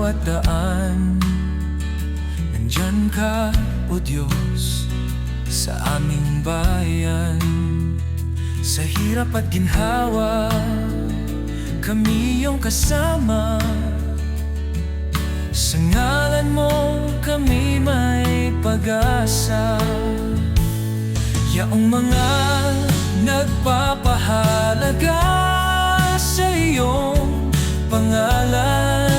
bawat daan. Nandyan ka, O Diyos, sa aming bayan. Sa hirap at ginhawa, kami iyong kasama. Sa ngalan mo kami may pag-asa. Yaong mga nagpapahalaga sa iyong pangalan,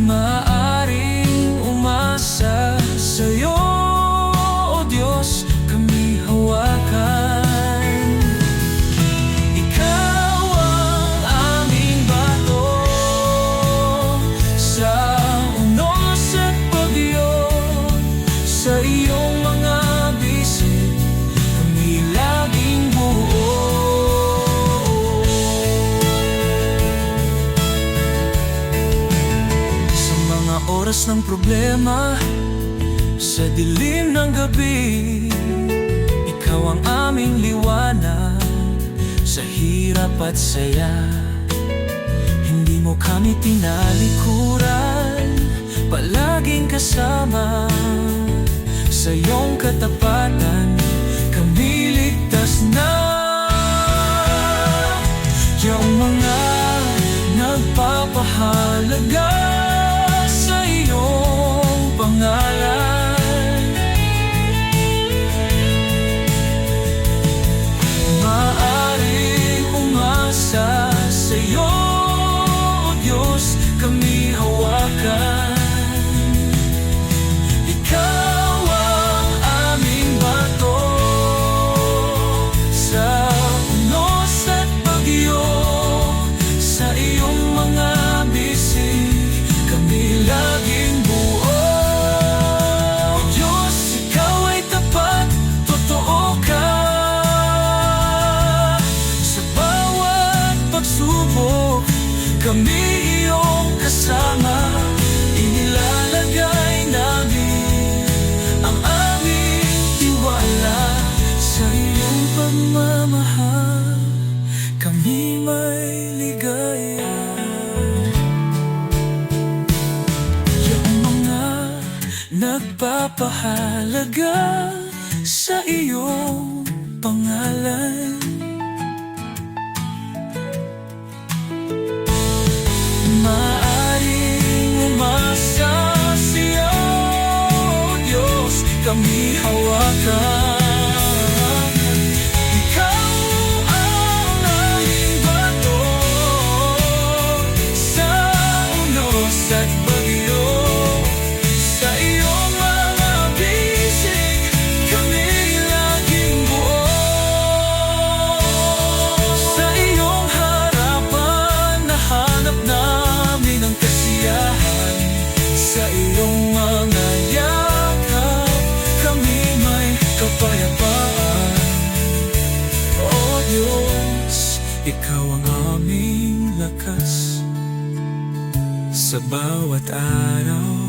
maaaring umasa sa iyo, O Diyos, kami hawakan. Ikaw ang aming bato sa unos at bagyo. Sa iyong mga bisig kami laging buo. Sa mga oras ng problema, sa dilim ng gabi, ikaw ang aming liwanag. Sa hirap at saya, hindi mo kami tinalikuran, palaging kasama. Sa iyong katapatan, kami ligtas na. Yung mga nagpapahalaga sa iyong pangalan, maaaring umasa sa iyo, O Diyos, kami hawakan. Kami iyong kasama, inilalagay namin ang aming tiwala. Sa iyong pagmamahal, kami may ligaya. Yung mga nagpapahalaga sa iyong pangalan, maaaring umasa siya, O Diyos, kami hawakan. Ikaw ang aming bato sa unos at bagyo. Sa iyong mga bisig kami laging buo. Sa iyong harapan nahanap na ng kasiyahan. Sa iyong mga yakap kami may kapayapaan. O Diyos, ikaw ang aming lakas sa bawat araw.